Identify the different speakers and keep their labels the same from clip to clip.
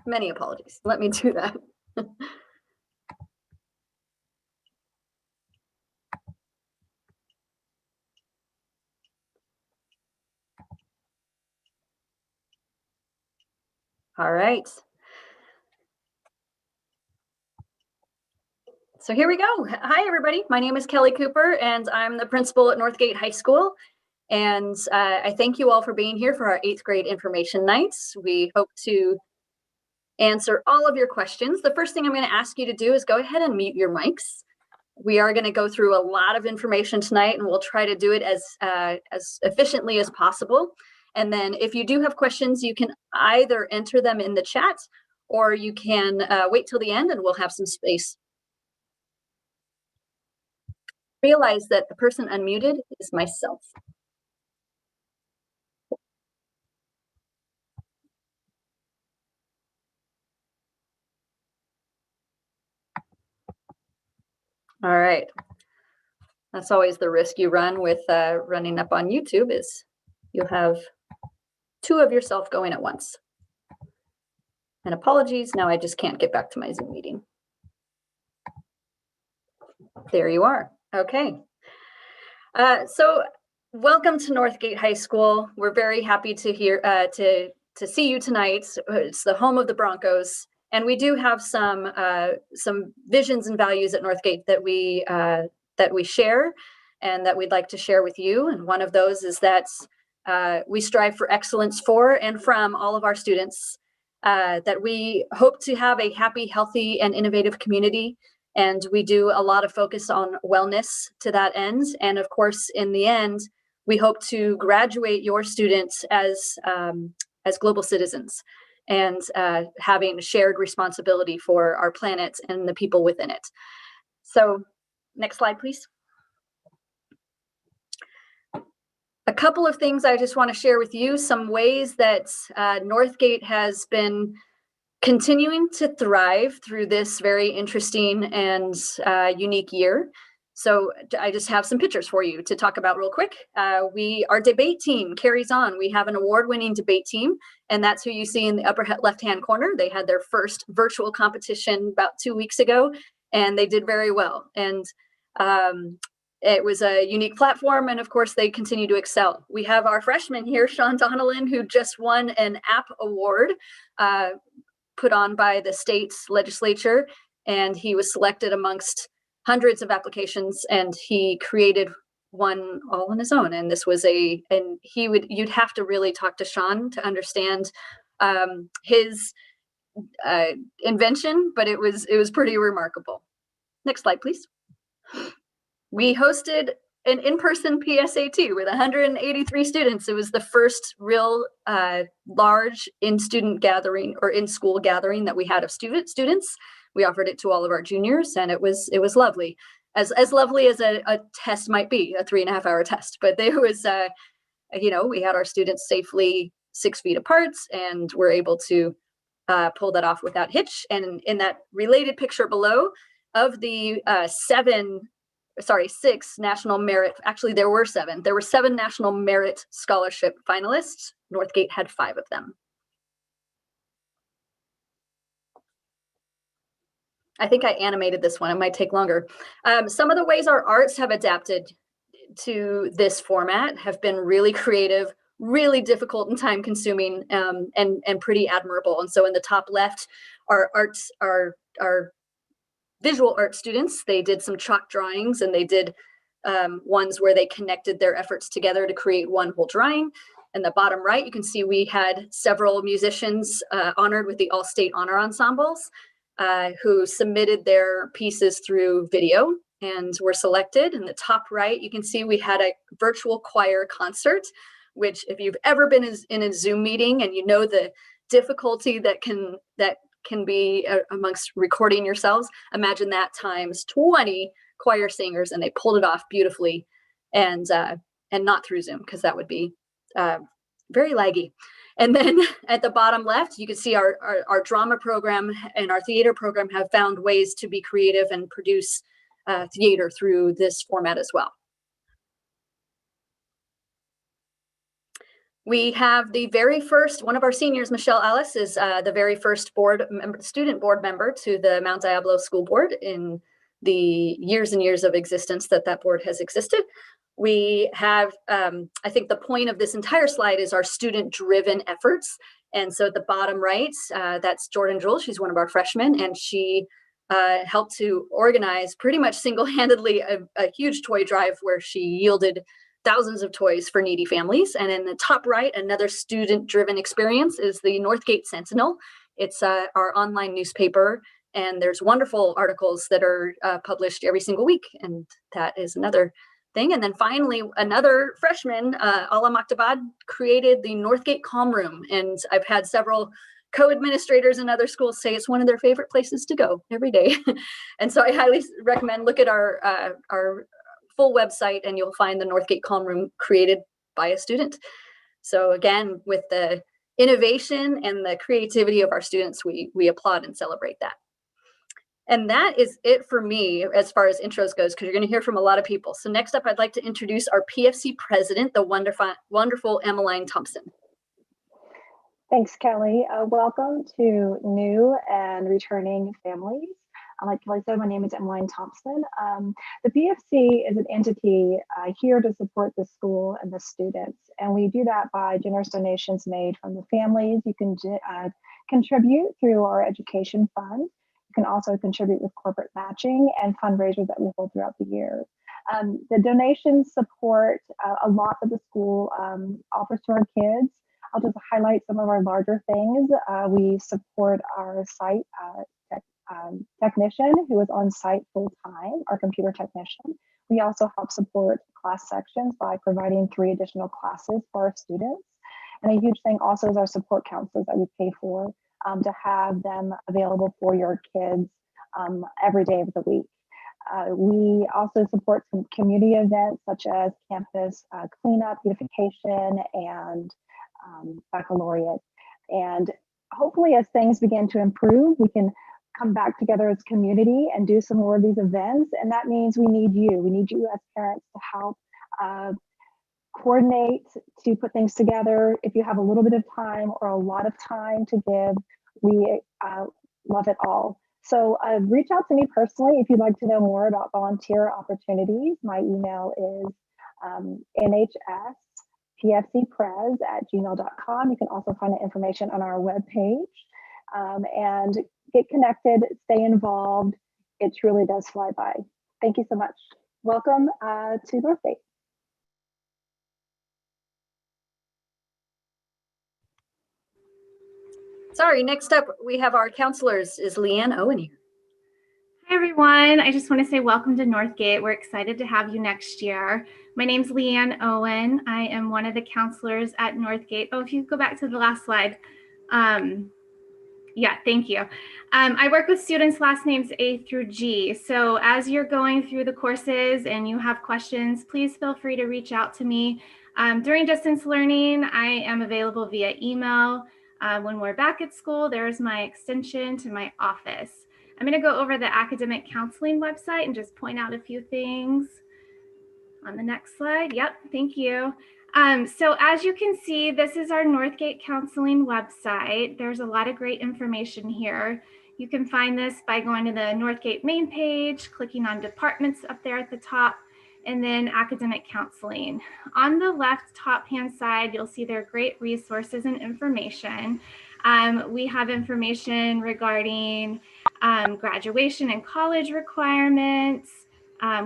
Speaker 1: Many apologies. Let me do that. All right. So here we go. Hi, everybody. My name is Kelly Cooper, and I'm the principal at Northgate High School. And I thank you all for being here for our 8th grade information nights. We hope to answer all of your questions. The first thing I'm going to ask you to do is go ahead and mute your mics. We are going to go through a lot of information tonight, and we'll try to do it as efficiently as possible. And then if you do have questions, you can either enter them in the chat, or you can wait till the end and we'll have some space. Realize that the person unmuted is myself. All right. That's always the risk you run with running up on YouTube, is you'll have 2 of yourself going at once. And apologies, now I just can't get back to my Zoom meeting. There you are. Okay. So welcome to Northgate High School. We're very happy to see you tonight. It's the home of the Broncos, and we do have some visions and values at Northgate that we share and that we'd like to share with you. And one of those is that we strive for excellence for and from all of our students, that we hope to have a happy, healthy, and innovative community. And we do a lot of focus on wellness to that end. And of course, in the end, we hope to graduate your students as global citizens and having shared responsibility for our planet and the people within it. So next slide, please. A couple of things I just want to share with you, some ways that Northgate has been continuing to thrive through this very interesting and unique year. So I just have some pictures for you to talk about real quick. Our debate team carries on. We have an award-winning debate team, and that's who you see in the upper left-hand corner. They had their first virtual competition about 2 weeks ago, and they did very well. And it was a unique platform, and of course, they continue to excel. We have our freshman here, Sean Donnellan, who just won an app award put on by the state's legislature, and he was selected amongst hundreds of applications, and he created one all on his own. And this was you'd have to really talk to Sean to understand his invention, but it was pretty remarkable. Next slide, please. We hosted an in-person PSAT with 183 students. It was the first real large in-student gathering or in-school gathering that we had of students. We offered it to all of our juniors, and it was lovely, as lovely as a test might be, a 3.5-hour test. But there was, we had our students safely 6 feet apart, and we're able to pull that off without hitch. And in that related picture below, of the 6 national merit, actually there were 7. There were 7 national merit scholarship finalists. Northgate had 5 of them. I think I animated this one. It might take longer. Some of the ways our arts have adapted to this format have been really creative, really difficult and time consuming, and pretty admirable. And so in the top left, our visual art students, they did some chalk drawings, and they did ones where they connected their efforts together to create one whole drawing. In the bottom right, you can see we had several musicians honored with the All-State Honor Ensembles who submitted their pieces through video and were selected. In the top right, you can see we had a virtual choir concert, which if you've ever been in a Zoom meeting and you know the difficulty that can be amongst recording yourselves, imagine that times 20 choir singers, and they pulled it off beautifully, and not through Zoom, because that would be very laggy. And then at the bottom left, you can see our drama program and our theater program have found ways to be creative and produce theater through this format as well. We have the very first, one of our seniors, Michelle Ellis, is the very first student board member to the Mount Diablo School Board in the years and years of existence that board has existed. We have, I think the point of this entire slide is our student-driven efforts. And so at the bottom right, that's Jordan Jewell. She's one of our freshmen, and she helped to organize pretty much single-handedly a huge toy drive where she yielded thousands of toys for needy families. And in the top right, another student-driven experience is the Northgate Sentinel. It's our online newspaper, and there's wonderful articles that are published every single week, and that is another thing. And then finally, another freshman, Ala Maktabad, created the Northgate Calm Room, and I've had several co-administrators in other schools say it's one of their favorite places to go every day. And so I highly recommend look at our full website, and you'll find the Northgate Calm Room created by a student. So again, with the innovation and the creativity of our students, we applaud and celebrate that. And that is it for me as far as intros goes, because you're going to hear from a lot of people. So next up, I'd like to introduce our PFC president, the wonderful Emmeline Thompson.
Speaker 2: Thanks, Kelly. Welcome to new and returning families. Like Kelly said, my name is Emmeline Thompson. The PFC is an entity here to support the school and the students. And we do that by generous donations made from the families. You can contribute through our education fund. You can also contribute with corporate matching and fundraisers that we hold throughout the year. The donations support a lot that the school offers to our kids. I'll just highlight some of our larger things. We support our site technician who is on site full time, our computer technician. We also help support class sections by providing 3 additional classes for our students. And a huge thing also is our support counselors that we pay for to have them available for your kids every day of the week. We also support some community events such as campus cleanup, beautification, and baccalaureate. And hopefully as things begin to improve, we can come back together as community and do some more of these events. And that means we need you as parents to help coordinate, to put things together. If you have a little bit of time or a lot of time to give, we love it all. So reach out to me personally if you'd like to know more about volunteer opportunities. My email is nhspfcprez@gmail.com. You can also find the information on our webpage. And get connected, stay involved. It truly does fly by. Thank you so much. Welcome to Northgate.
Speaker 1: Sorry, next up, we have our counselors. Is Leanne Owen here?
Speaker 3: Hi, everyone. I just want to say welcome to Northgate. We're excited to have you next year. My name's Leanne Owen. I am one of the counselors at Northgate. Oh, if you go back to the last slide. Yeah, thank you. I work with students last names A through G. So as you're going through the courses and you have questions, please feel free to reach out to me. During distance learning, I am available via email. When we're back at school, there's my extension to my office. I'm going to go over the academic counseling website and just point out a few things on the next slide. Yep, thank you. So as you can see, this is our Northgate Counseling website. There's a lot of great information here. You can find this by going to the Northgate main page, clicking on departments up there at the top, and then academic counseling. On the left top hand side, you'll see there are great resources and information. We have information regarding graduation and college requirements,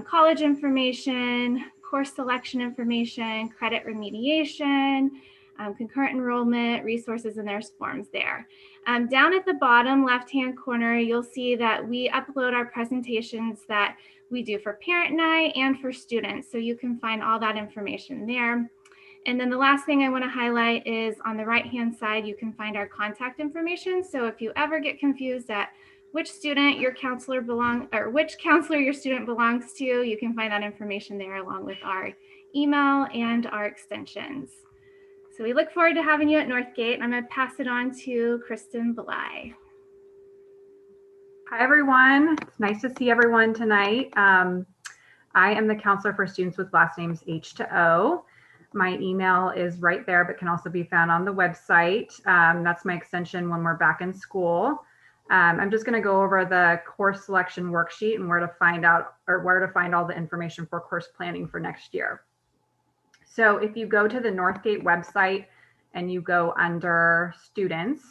Speaker 3: college information, course selection information, credit remediation, concurrent enrollment, resources, and there's forms there. Down at the bottom left-hand corner, you'll see that we upload our presentations that we do for parent night and for students. So you can find all that information there. And then the last thing I want to highlight is on the right-hand side, you can find our contact information. So if you ever get confused at which student your counselor which counselor your student belongs to, you can find that information there along with our email and our extensions. So we look forward to having you at Northgate. I'm going to pass it on to Kristen Belay.
Speaker 4: Hi, everyone. It's nice to see everyone tonight. I am the counselor for students with last names H to O. My email is right there, but can also be found on the website. That's my extension when we're back in school. I'm just going to go over the course selection worksheet and where to find all the information for course planning for next year. So if you go to the Northgate website and you go under students,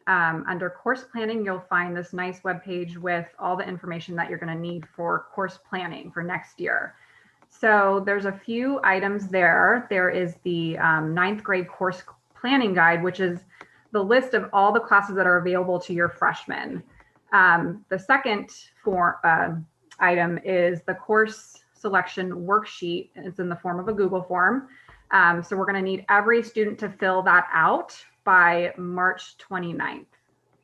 Speaker 4: under course planning, you'll find this nice webpage with all the information that you're going to need for course planning for next year. So there's a few items there. There is the 9th grade course planning guide, which is the list of all the classes that are available to your freshmen. The second item is the course selection worksheet. It's in the form of a Google form. So we're going to need every student to fill that out by March 29th.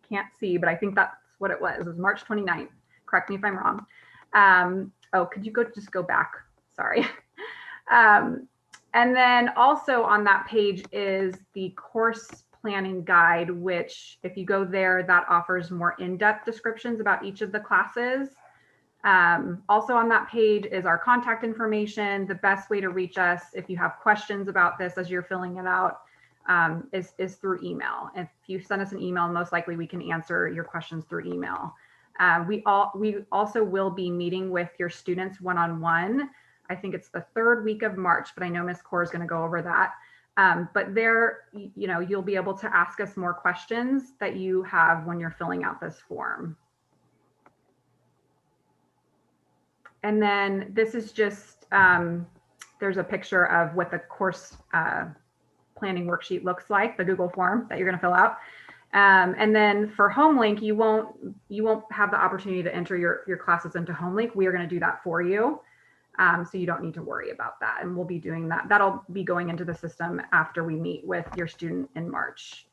Speaker 4: Can't see, but I think that's what it was. It was March 29th. Correct me if I'm wrong. Oh, could you just go back? Sorry. And then also on that page is the course planning guide, which if you go there, that offers more in-depth descriptions about each of the classes. Also on that page is our contact information. The best way to reach us if you have questions about this as you're filling it out is through email. If you send us an email, most likely we can answer your questions through email. We also will be meeting with your students one-on-one. I think it's the 3rd week of March, but I know Ms. Kaur is going to go over that. But there, you'll be able to ask us more questions that you have when you're filling out this form. And then this is just, there's a picture of what the course planning worksheet looks like, the Google form that you're going to fill out. And then for HomeLink, you won't have the opportunity to enter your classes into HomeLink. We are going to do that for you. So you don't need to worry about that. And we'll be doing that. That'll be going into the system after we meet with your student in March.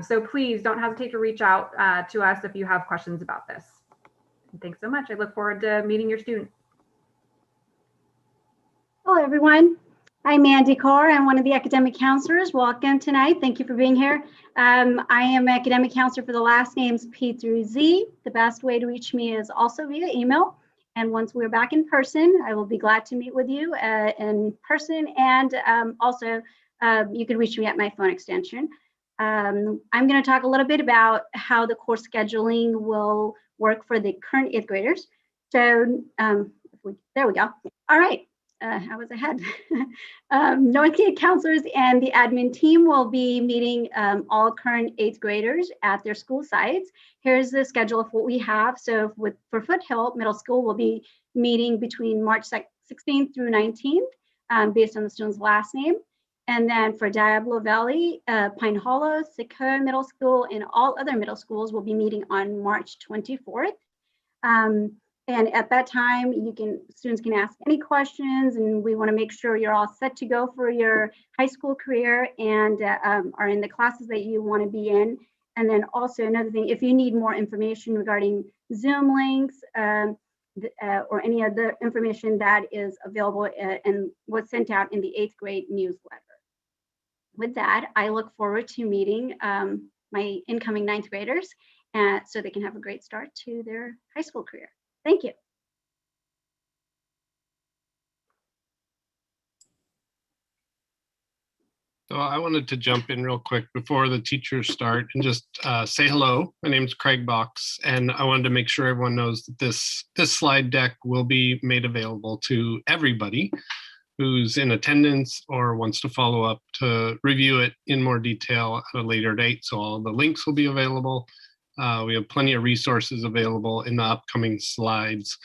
Speaker 4: So please don't hesitate to reach out to us if you have questions about this. And thanks so much. I look forward to meeting your student.
Speaker 5: Hello, everyone. I'm Mandy Kaur. I'm one of the academic counselors. Welcome tonight. Thank you for being here. I am academic counselor for the last names P through Z. The best way to reach me is also via email. And once we're back in person, I will be glad to meet with you in person. And also, you can reach me at my phone extension. I'm going to talk a little bit about how the course scheduling will work for the current 8th graders. So there we go. All right. I was ahead. Northgate counselors and the admin team will be meeting all current 8th graders at their school sites. Here's the schedule of what we have. So for Foothill Middle School, we'll be meeting between March 16th through 19th based on the student's last name. And then for Diablo Valley, Pine Hollow, Sequoia Middle School, and all other middle schools will be meeting on March 24th. And at that time, students can ask any questions, and we want to make sure you're all set to go for your high school career and are in the classes that you want to be in. And then also another thing, if you need more information regarding Zoom links or any other information that is available and was sent out in the 8th grade newsletter. With that, I look forward to meeting my incoming 9th graders so they can have a great start to their high school career. Thank you.
Speaker 6: So I wanted to jump in real quick before the teachers start and just say hello. My name is Craig Box, and I wanted to make sure everyone knows that this slide deck will be made available to everybody who's in attendance or wants to follow up to review it in more detail at a later date. So all the links will be available. We have plenty of resources available in the upcoming slides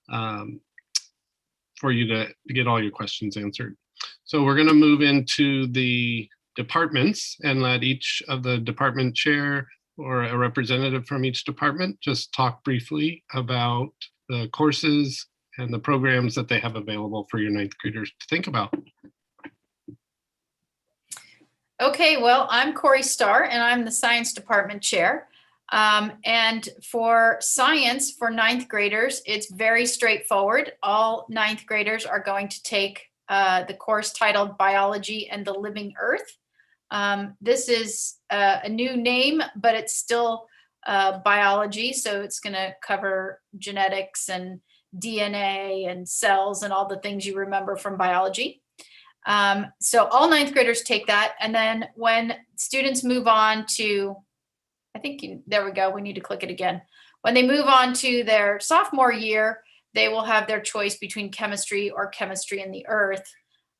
Speaker 6: for you to get all your questions answered. So we're going to move into the departments and let each of the department chair or a representative from each department just talk briefly about the courses and the programs that they have available for your 9th graders to think about.
Speaker 7: Okay, well, I'm Corey Starr and I'm the science department chair. And for science for 9th graders, it's very straightforward. All 9th graders are going to take the course titled Biology and the Living Earth. This is a new name, but it's still biology. So it's going to cover genetics and DNA and cells and all the things you remember from biology. So all ninth graders take that. And then when students move on to, there we go. We need to click it again. When they move on to their sophomore year, they will have their choice between chemistry or chemistry in the earth.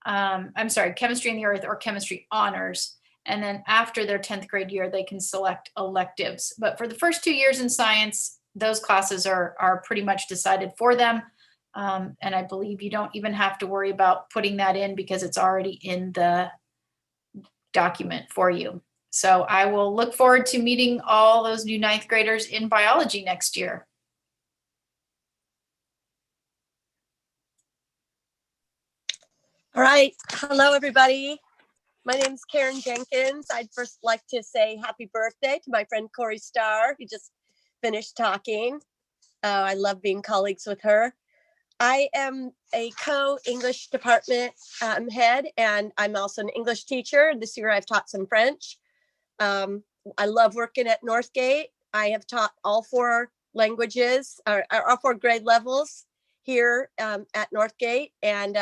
Speaker 7: I'm sorry, chemistry in the earth or chemistry honors. And then after their 10th grade year, they can select electives. But for the first 2 years in science, those classes are pretty much decided for them. And I believe you don't even have to worry about putting that in because it's already in the document for you. So I will look forward to meeting all those new ninth graders in biology next year.
Speaker 8: All right. Hello, everybody. My name is Karen Jenkins. I'd first like to say happy birthday to my friend Corey Starr, who just finished talking. I love being colleagues with her. I am a co-English department head, and I'm also an English teacher. This year I've taught some French. I love working at Northgate. I have taught all 4 languages, or all 4 grade levels here at Northgate. And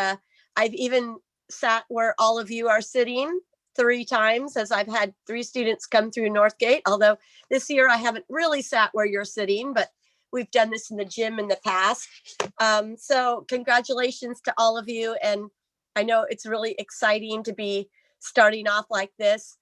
Speaker 8: I've even sat where all of you are sitting 3 times, as I've had 3 students come through Northgate. Although this year I haven't really sat where you're sitting, but we've done this in the gym in the past. So congratulations to all of you. And I know it's really exciting to be starting off like this.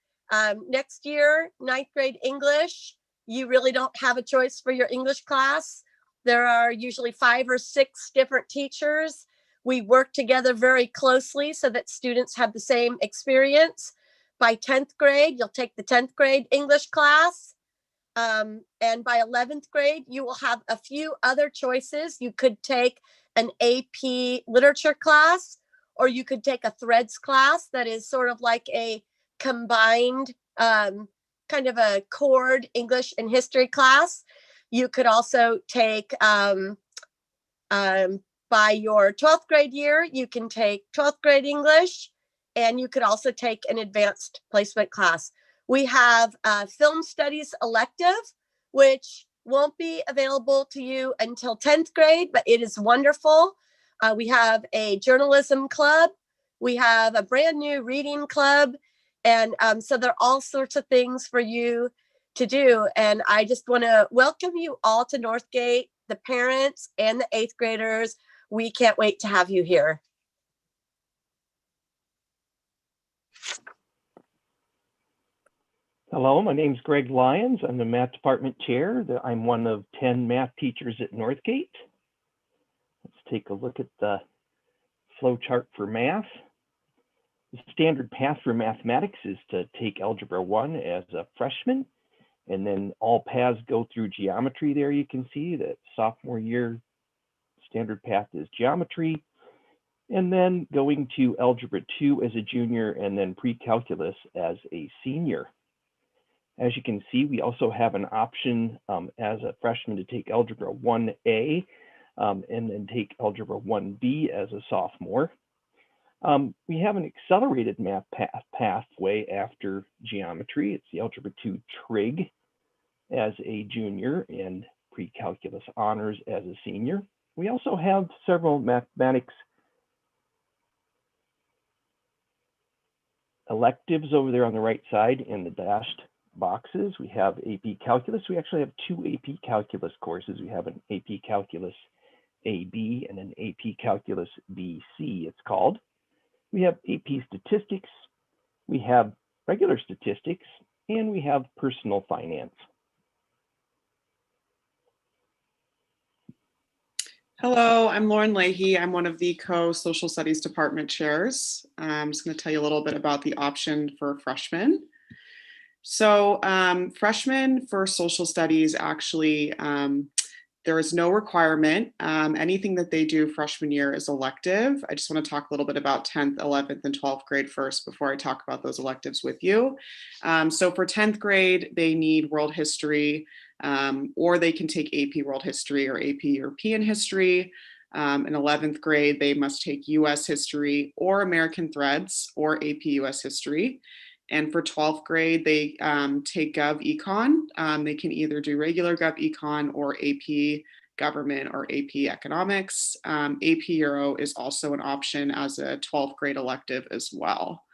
Speaker 8: Next year, 9th grade English, you really don't have a choice for your English class. There are usually 5 or 6 different teachers. We work together very closely so that students have the same experience. By 10th grade, you'll take the 10th grade English class. And by 11th grade, you will have a few other choices. You could take an AP literature class, or you could take a threads class that is sort of like a combined kind of a chord English and history class. You could also take, by your 12th grade year, you can take 12th grade English, and you could also take an advanced placement class. We have a film studies elective, which won't be available to you until 10th grade, but it is wonderful. We have a journalism club. We have a brand new reading club. And so there are all sorts of things for you to do. And I just want to welcome you all to Northgate, the parents and the 8th graders. We can't wait to have you here.
Speaker 9: Hello, my name is Greg Lyons. I'm the math department chair. I'm one of 10 math teachers at Northgate. Let's take a look at the flow chart for math. The standard path for mathematics is to take Algebra 1 as a freshman, and then all paths go through geometry there. You can see that sophomore year standard path is geometry, and then going to Algebra 2 as a junior, and then pre-calculus as a senior. As you can see, we also have an option as a freshman to take Algebra 1A and then take Algebra 1B as a sophomore. We have an accelerated math pathway after geometry. It's the Algebra 2 Trig as a junior and pre-calculus honors as a senior. We also have several mathematics electives over there on the right side in the dashed boxes. We have AP Calculus. We actually have 2 AP Calculus courses. We have an AP Calculus AB and an AP Calculus BC, it's called. We have AP Statistics. We have regular statistics, and we have personal finance.
Speaker 10: Hello, I'm Lauren Leahy. I'm one of the co-social studies department chairs. I'm just going to tell you a little bit about the option for freshmen. So freshmen for social studies, actually, there is no requirement. Anything that they do freshman year is elective. I just want to talk a little bit about 10th, 11th, and 12th grade first before I talk about those electives with you. So for 10th grade, they need world history, or they can take AP World History or AP European History. In 11th grade, they must take US History or American Threads or AP US History. And for 12th grade, they take Gov Econ. They can either do regular Gov Econ or AP government, or AP economics. AP Euro is also an option as a 12th grade elective as well.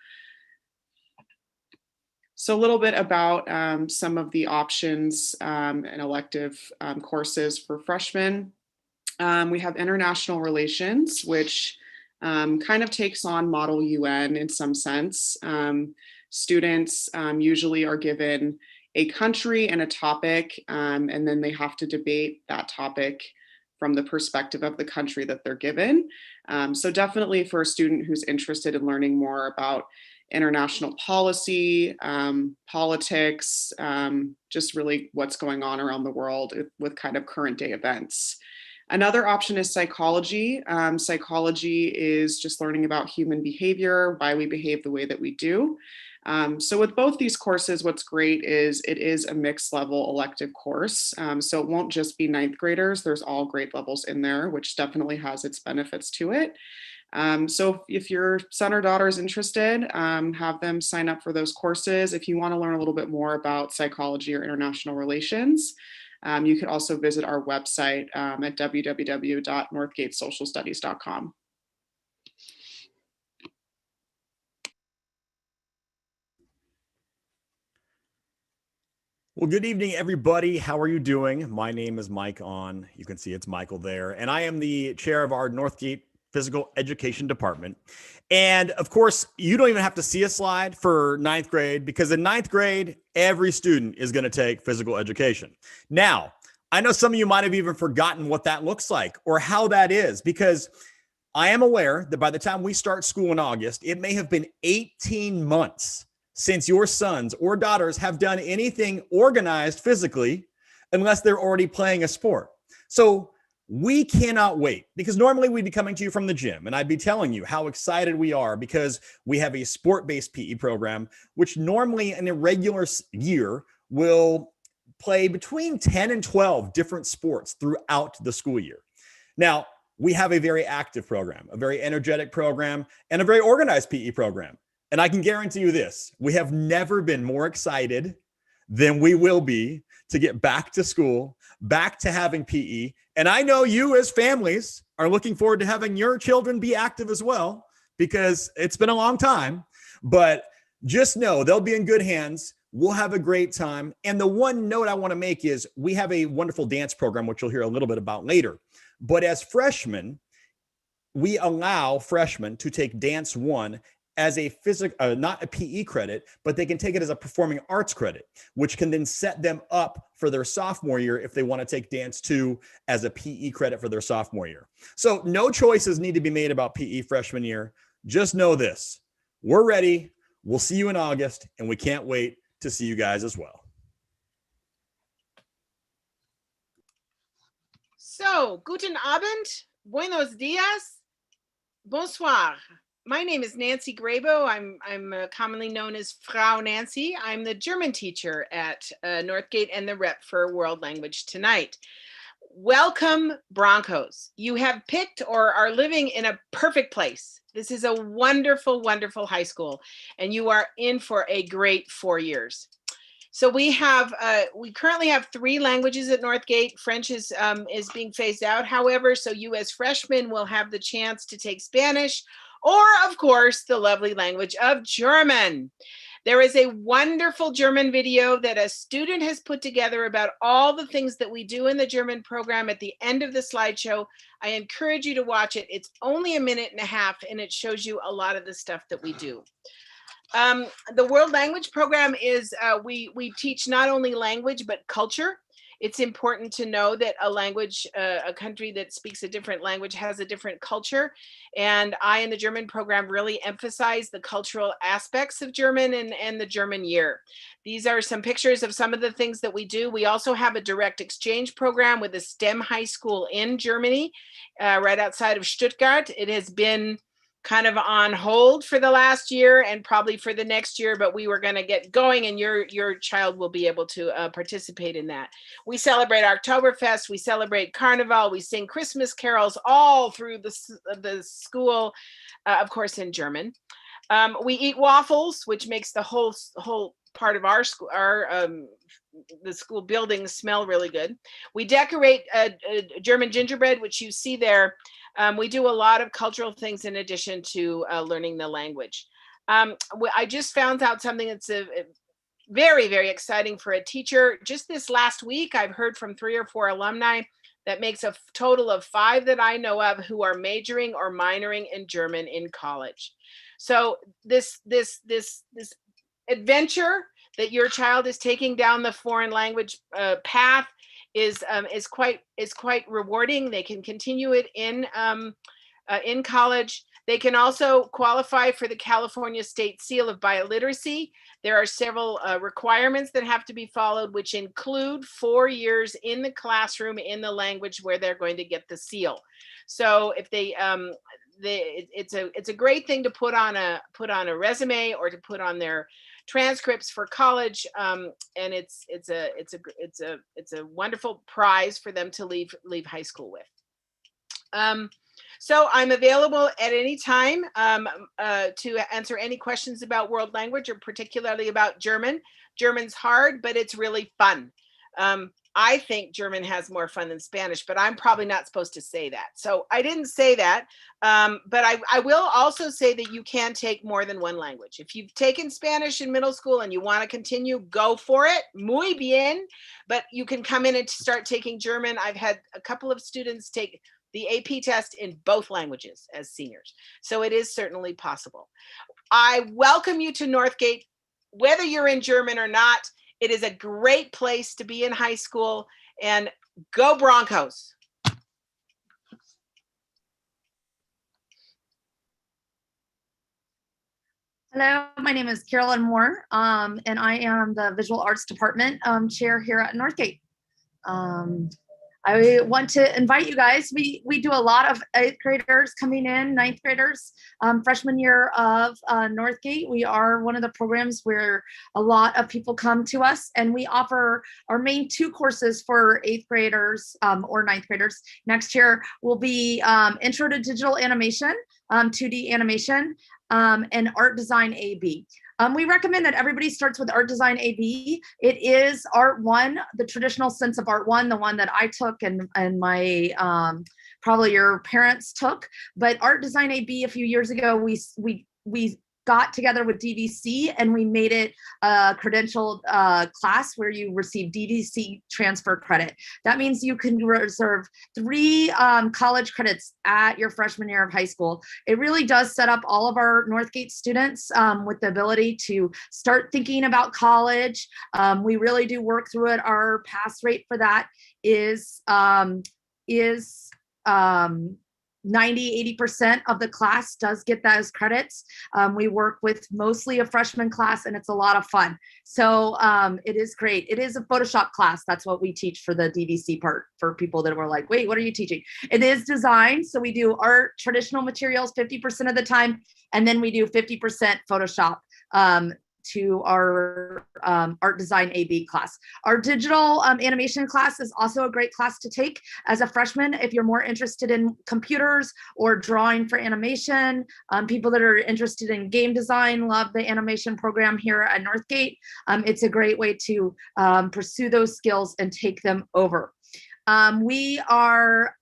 Speaker 10: So a little bit about some of the options and elective courses for freshmen. We have international relations, which kind of takes on Model UN in some sense. Students usually are given a country and a topic, and then they have to debate that topic from the perspective of the country that they're given. So definitely for a student who's interested in learning more about international policy, politics, just really what's going on around the world with kind of current day events. Another option is psychology. Psychology is just learning about human behavior, why we behave the way that we do. So with both these courses, what's great is it is a mixed level elective course. So it won't just be 9th graders, there's all grade levels in there, which definitely has its benefits to it. So if your son or daughter is interested, have them sign up for those courses. If you want to learn a little bit more about psychology or international relations, you can also visit our website at www.northgatesocialstudies.com.
Speaker 11: Well, good evening, everybody. How are you doing? My name is Mike On. You can see it's Michael there. And I am the chair of our Northgate Physical Education Department. And of course, you don't even have to see a slide for 9th grade, because in 9th grade, every student is going to take physical education. Now, I know some of you might have even forgotten what that looks like or how that is, because I am aware that by the time we start school in August, it may have been 18 months since your sons or daughters have done anything organized physically, unless they're already playing a sport. So we cannot wait, because normally we'd be coming to you from the gym and I'd be telling you how excited we are because we have a sport-based PE program, which normally in a regular year will play between 10 and 12 different sports throughout the school year. Now, we have a very active program, a very energetic program, and a very organized PE program. And I can guarantee you this, we have never been more excited than we will be to get back to school, back to having PE. And I know you as families are looking forward to having your children be active as well, because it's been a long time, but just know they'll be in good hands. We'll have a great time. And the one note I want to make is we have a wonderful dance program, which you'll hear a little bit about later. But as freshmen, we allow freshmen to take Dance 1 as a physical, not a PE credit, but they can take it as a performing arts credit, which can then set them up for their sophomore year if they want to take Dance 2 as a PE credit for their sophomore year. So no choices need to be made about PE freshman year. Just know this, we're ready. We'll see you in August, and we can't wait to see you guys as well.
Speaker 12: So, guten Abend, buenos dias, bonsoir. My name is Nancy Grabo. I'm commonly known as Frau Nancy. I'm the German teacher at Northgate and the rep for World Language Tonight. Welcome, Broncos. You have picked or are living in a perfect place. This is a wonderful, wonderful high school, and you are in for a great 4 years. So we currently have 3 languages at Northgate. French is being phased out, however, so you as freshmen will have the chance to take Spanish, or of course, the lovely language of German. There is a wonderful German video that a student has put together about all the things that we do in the German program at the end of the slideshow. I encourage you to watch it. It's only a minute and a half, and it shows you a lot of the stuff that we do. The World Language Program is, we teach not only language, but culture. It's important to know that a language, a country that speaks a different language has a different culture. And I, in the German program, really emphasize the cultural aspects of German and the German year. These are some pictures of some of the things that we do. We also have a direct exchange program with a STEM high school in Germany, right outside of Stuttgart. It has been kind of on hold for the last year and probably for the next year, but we were going to get going, and your child will be able to participate in that. We celebrate Oktoberfest, we celebrate Carnival, we sing Christmas carols all through the school, of course in German. We eat waffles, which makes the whole part of our school, the school buildings smell really good. We decorate German gingerbread, which you see there. We do a lot of cultural things in addition to learning the language. I just found out something that's very, very exciting for a teacher. Just this last week, I've heard from 3 or 4 alumni that makes a total of 5 that I know of who are majoring or minoring in German in college. So this adventure that your child is taking down the foreign language path is quite rewarding. They can continue it in college. They can also qualify for the California State Seal of Biliteracy. There are several requirements that have to be followed, which include 4 years in the classroom in the language where they're going to get the seal. So if it's a great thing to put on a resume or to put on their transcripts for college, and it's a wonderful prize for them to leave high school with. So I'm available at any time to answer any questions about world language or particularly about German. German's hard, but it's really fun. I think German has more fun than Spanish, but I'm probably not supposed to say that. So I didn't say that, but I will also say that you can take more than one language. If you've taken Spanish in middle school and you want to continue, go for it. Muy bien. But you can come in and start taking German. I've had a couple of students take the AP test in both languages as seniors. So it is certainly possible. I welcome you to Northgate, whether you're in German or not. It is a great place to be in high school, and go Broncos.
Speaker 13: Hello, my name is Carolyn Moore, and I am the Visual Arts Department chair here at Northgate. I want to invite you guys. We do a lot of 8th graders coming in, 9th graders, freshman year of Northgate. We are one of the programs where a lot of people come to us, and we offer our main 2 courses for 8th graders or 9th graders. Next year will be Intro to Digital Animation, 2D animation, and Art Design AB. We recommend that everybody starts with Art Design AB. It is Art 1, the traditional sense of Art 1, the one that I took and my probably your parents took. But Art Design AB a few years ago, we got together with DVC and we made it a credentialed class where you receive DVC transfer credit. That means you can reserve 3 college credits at your freshman year of high school. It really does set up all of our Northgate students with the ability to start thinking about college. We really do work through it. Our pass rate for that is 90–80% of the class does get those credits. We work with mostly a freshman class, and it's a lot of fun. So it is great. It is a Photoshop class. That's what we teach for the DVC part, for people that were like, wait, what are you teaching? It is design. So we do art, traditional materials 50% of the time, and then we do 50% Photoshop to our Art Design AB class. Our digital animation class is also a great class to take as a freshman if you're more interested in computers or drawing for animation. People that are interested in game design love the animation program here at Northgate. It's a great way to pursue those skills and take them over. We are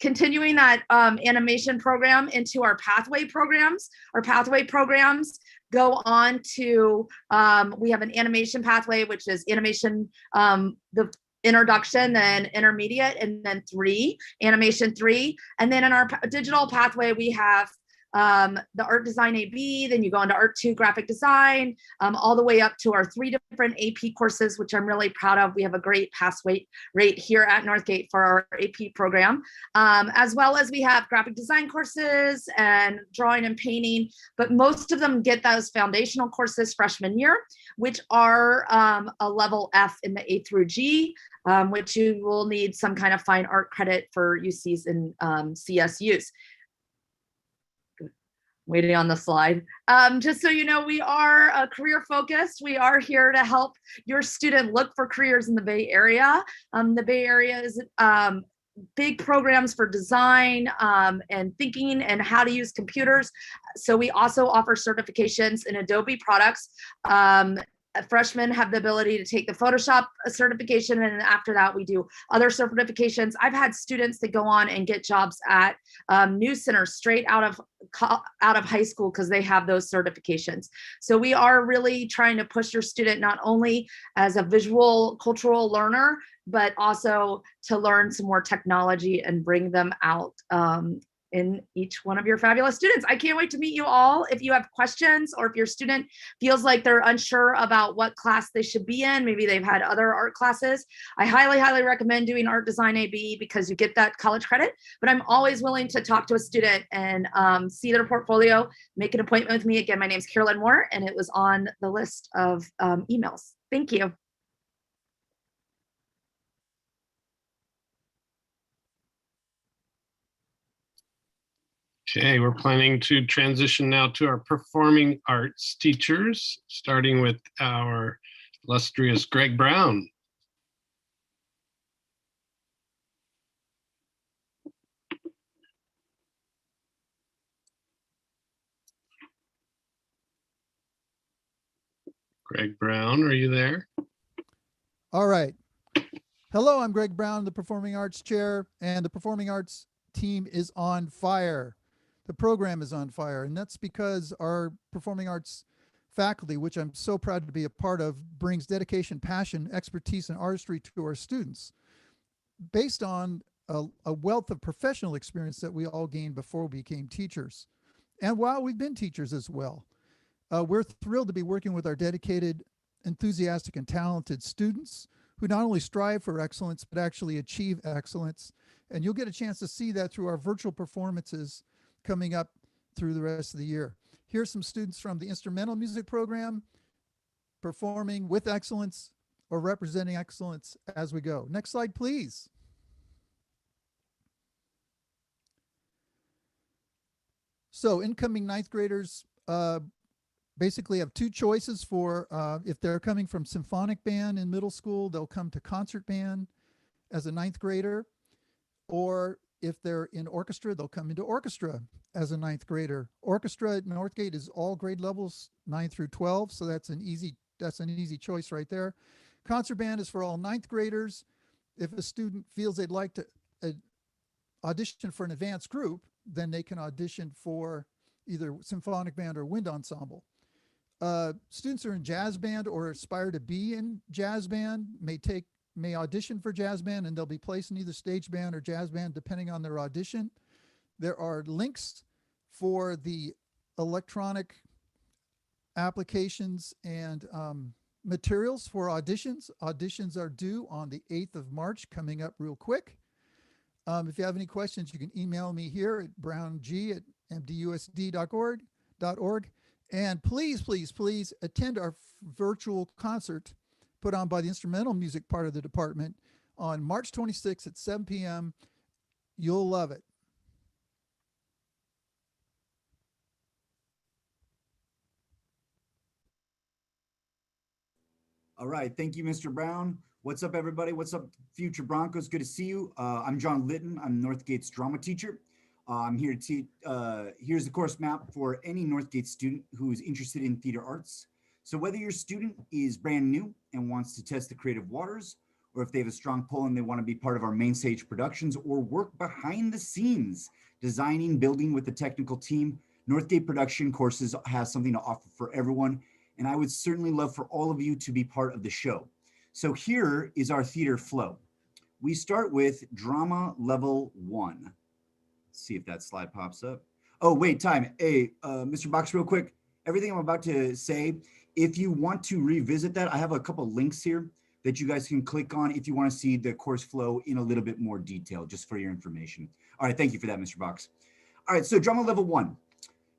Speaker 13: continuing that animation program into our pathway programs. Our pathway programs go on to, we have an animation pathway, which is animation, the introduction, then intermediate, and then animation 3. And then in our digital pathway, we have the Art Design AB, then you go into Art 2 graphic design, all the way up to our 3 different AP courses, which I'm really proud of. We have a great pass rate here at Northgate for our AP program, as well as we have graphic design courses and drawing and painting, but most of them get those foundational courses freshman year, which are a level F in the A through G, which you will need some kind of fine art credit for UCs and CSUs. Waiting on the slide. Just so you know, we are career focused. We are here to help your student look for careers in the Bay Area. The Bay Area is big programs for design and thinking and how to use computers. So we also offer certifications in Adobe products. Freshmen have the ability to take the Photoshop certification, and after that we do other certifications. I've had students that go on and get jobs at news centers straight out of high school because they have those certifications. So we are really trying to push your student not only as a visual cultural learner, but also to learn some more technology and bring them out in each one of your fabulous students. I can't wait to meet you all. If you have questions, or if your student feels like they're unsure about what class they should be in, maybe they've had other art classes, I highly, highly recommend doing Art Design AB because you get that college credit. But I'm always willing to talk to a student and see their portfolio, make an appointment with me. Again, my name's Carolyn Moore, and it was on the list of emails. Thank you.
Speaker 6: Okay, we're planning to transition now to our performing arts teachers, starting with our illustrious Greg Brown. Greg Brown, are you there?
Speaker 14: All right. Hello, I'm Greg Brown, the Performing Arts Chair, and the Performing Arts team is on fire. The program is on fire, and that's because our performing arts faculty, which I'm so proud to be a part of, brings dedication, passion, expertise, and artistry to our students based on a wealth of professional experience that we all gained before we became teachers. And while we've been teachers as well, we're thrilled to be working with our dedicated, enthusiastic, and talented students who not only strive for excellence, but actually achieve excellence. And you'll get a chance to see that through our virtual performances coming up through the rest of the year. Here's some students from the instrumental music program performing with excellence or representing excellence as we go. Next slide, please. So incoming ninth graders basically have two choices for if they're coming from symphonic band in middle school, they'll come to concert band as a ninth grader, or if they're in orchestra, they'll come into orchestra as a ninth grader. Orchestra at Northgate is all grade levels 9 through 12, so that's an easy choice right there. Concert band is for all ninth graders. If a student feels they'd like to audition for an advanced group, then they can audition for either symphonic band or wind ensemble. Students who are in jazz band or aspire to be in jazz band may audition for jazz band, and they'll be placed in either stage band or jazz band depending on their audition. There are links for the electronic applications and materials for auditions. Auditions are due on the 8th of March, coming up real quick. If you have any questions, you can email me here at browng@mdusd.org. And please, please, please attend our virtual concert put on by the instrumental music part of the department on March 26th at 7 p.m. You'll love it.
Speaker 15: All right, thank you, Mr. Brown. What's up, everybody? What's up, future Broncos? Good to see you. I'm John Litton. I'm Northgate's drama teacher. I'm here to teach. Here's the course map for any Northgate student who is interested in theater arts. So whether your student is brand new and wants to test the creative waters, or if they have a strong pull and they want to be part of our main stage productions or work behind the scenes, designing, building with the technical team, Northgate Production Courses has something to offer for everyone. And I would certainly love for all of you to be part of the show. So here is our theater flow. We start with drama level 1. Let's see if that slide pops up. Oh, wait, time. Hey, Mr. Box, real quick. Everything I'm about to say, if you want to revisit that, I have a couple links here that you guys can click on if you want to see the course flow in a little bit more detail, just for your information. All right, thank you for that, Mr. Box. All right, so drama level 1.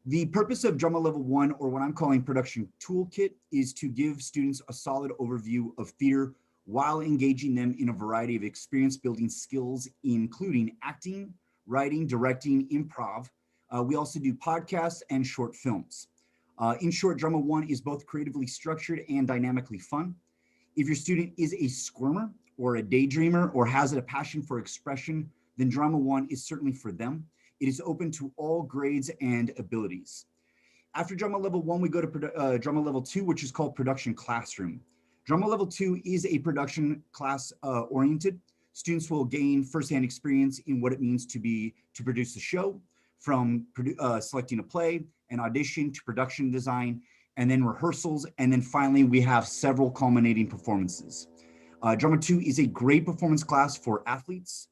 Speaker 15: The purpose of drama level 1, or what I'm calling production toolkit, is to give students a solid overview of theater while engaging them in a variety of experience building skills, including acting, writing, directing, improv. We also do podcasts and short films. In short, drama 1 is both creatively structured and dynamically fun. If your student is a squirmer or a daydreamer or has a passion for expression, then Drama 1 is certainly for them. It is open to all grades and abilities. After Drama Level 1, we go to Drama Level 2, which is called Production Classroom. Drama Level 2 is a production class oriented. Students will gain firsthand experience in what it means to produce a show, from selecting a play, an audition, to production design, and then rehearsals. And then finally, we have several culminating performances. Drama 2 is a great performance class for athletes,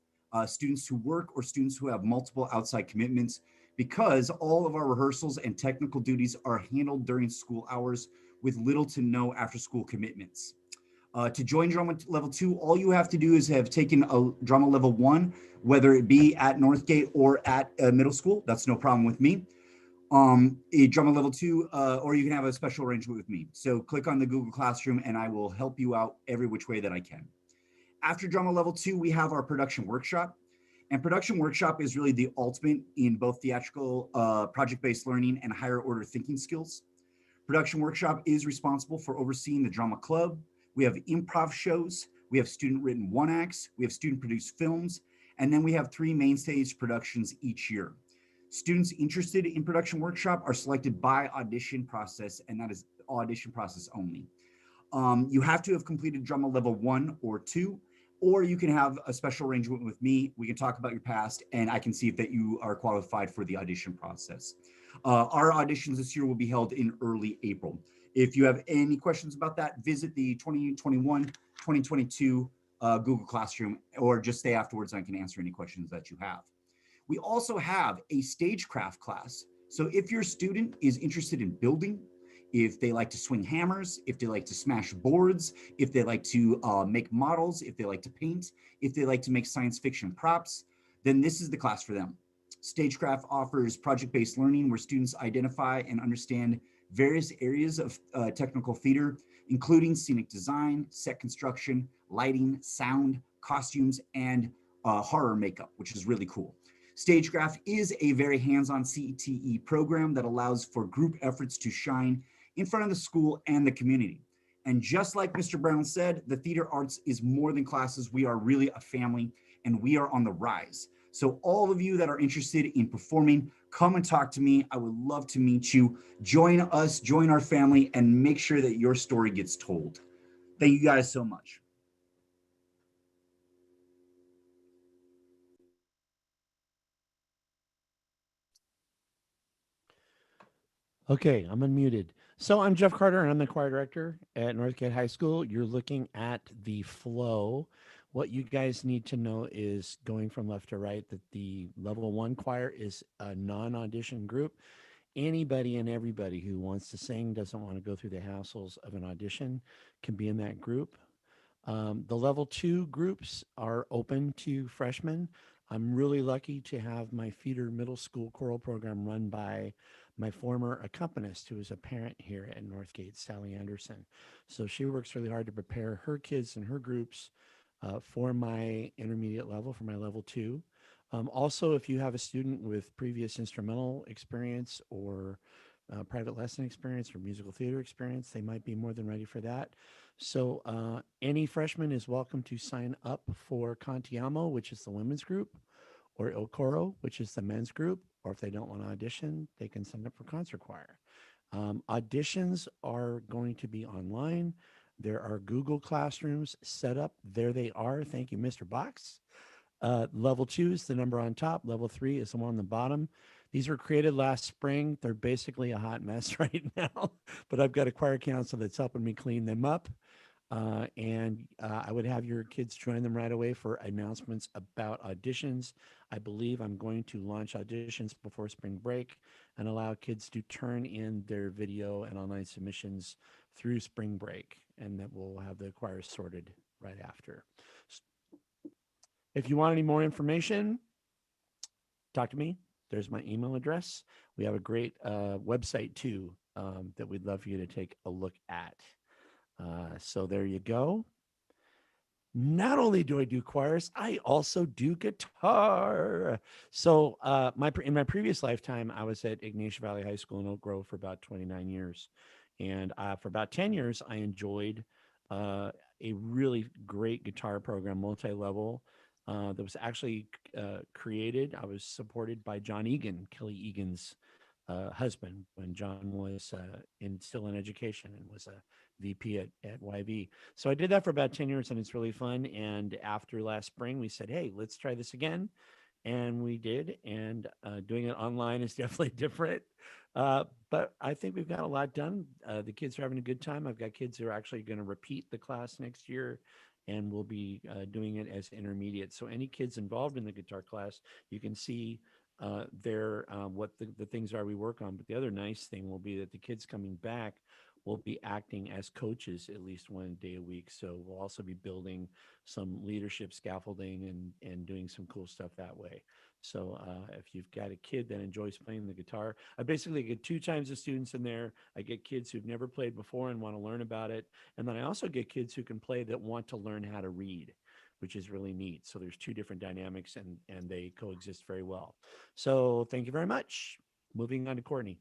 Speaker 15: students who work, or students who have multiple outside commitments, because all of our rehearsals and technical duties are handled during school hours with little to no after-school commitments. To join Drama Level 2, all you have to do is have taken a Drama Level 1, whether it be at Northgate or at middle school. That's no problem with me. A Drama Level 2, or you can have a special arrangement with me. So click on the Google Classroom and I will help you out every which way that I can. After Drama Level 2, we have our production workshop. And production workshop is really the ultimate in both theatrical, project-based learning and higher order thinking skills. Production workshop is responsible for overseeing the drama club. We have improv shows, we have student-written one-acts, we have student-produced films, and then we have 3 main stage productions each year. Students interested in production workshop are selected by audition process, and that is audition process only. You have to have completed Drama Level 1 or 2, or you can have a special arrangement with me. We can talk about your past, and I can see if that you are qualified for the audition process. Our auditions this year will be held in early April. If you have any questions about that, visit the 2021-2022 Google Classroom, or just stay afterwards and I can answer any questions that you have. We also have a stagecraft class. So if your student is interested in building, if they like to swing hammers, if they like to smash boards, if they like to make models, if they like to paint, if they like to make science fiction props, then this is the class for them. Stagecraft offers project-based learning where students identify and understand various areas of technical theater, including scenic design, set construction, lighting, sound, costumes, and horror makeup, which is really cool. Stagecraft is a very hands-on CTE program that allows for group efforts to shine in front of the school and the community. And just like Mr. Brown said, the theater arts is more than classes. We are really a family, and we are on the rise. So all of you that are interested in performing, come and talk to me. I would love to meet you. Join us, join our family, and make sure that your story gets told. Thank you guys so much.
Speaker 16: Okay, I'm unmuted. So I'm Jeff Carter, and I'm the choir director at Northgate High School. You're looking at the flow. What you guys need to know is, going from left to right, that the level 1 choir is a non-audition group. Anybody and everybody who wants to sing, doesn't want to go through the hassles of an audition, can be in that group. The level 2 groups are open to freshmen. I'm really lucky to have my feeder middle school choral program run by my former accompanist, who is a parent here at Northgate, Sally Anderson. So she works really hard to prepare her kids and her groups for my intermediate level, for my level 2. Also, if you have a student with previous instrumental experience or private lesson experience or musical theater experience, they might be more than ready for that. So any freshman is welcome to sign up for Cantiamo, which is the women's group, or Il Coro, which is the men's group. Or if they don't want to audition, they can sign up for concert choir. Auditions are going to be online. There are Google Classrooms set up. There they are. Thank you, Mr. Box. Level 2 is the number on top. Level 3 is the one on the bottom. These were created last spring. They're basically a hot mess right now, but I've got a choir council that's helping me clean them up. I would have your kids join them right away for announcements about auditions. I believe I'm going to launch auditions before spring break and allow kids to turn in their video and online submissions through spring break, and that we'll have the choirs sorted right after. If you want any more information, talk to me. There's my email address. We have a great website too that we'd love for you to take a look at. So there you go. Not only do I do choirs, I also do guitar. So in my previous lifetime, I was at Ignatia Valley High School in Oak Grove for about 29 years. And for about 10 years, I enjoyed a really great guitar program, multi-level, that was actually created. I was supported by John Egan, Kelly Egan's husband, when John was still in education and was a VP at YV. So I did that for about 10 years and it's really fun. And after last spring, we said, hey, let's try this again. And we did. And doing it online is definitely different. But I think we've got a lot done. The kids are having a good time. I've got kids who are actually going to repeat the class next year, and we'll be doing it as intermediate. So any kids involved in the guitar class, you can see what the things are we work on. But the other nice thing will be that the kids coming back will be acting as coaches at least one day a week. So we'll also be building some leadership scaffolding and doing some cool stuff that way. So if you've got a kid that enjoys playing the guitar, I basically get 2 times the students in there. I get kids who've never played before and want to learn about it. And then I also get kids who can play that want to learn how to read, which is really neat. So there's 2 different dynamics and they coexist very well. So thank you very much. Moving on to Courtney.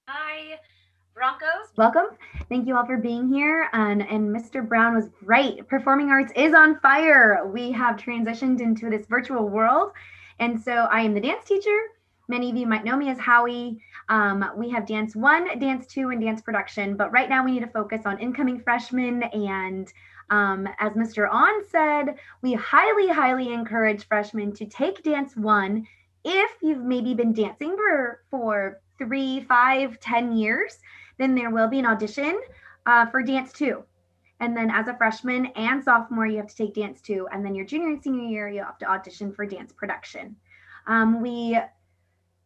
Speaker 17: Hi, Broncos. Welcome. Thank you all for being here. And Mr. Brown was right. Performing arts is on fire. We have transitioned into this virtual world. And so I am the dance teacher. Many of you might know me as Howie. We have Dance 1, Dance 2, and Dance Production. But right now we need to focus on incoming freshmen. And as Mr. On said, we highly, highly encourage freshmen to take Dance 1 if you've maybe been dancing for 3, 5, 10 years. Then there will be an audition for Dance 2. And then as a freshman and sophomore, you have to take Dance 2. And then your junior and senior year, you have to audition for Dance Production. We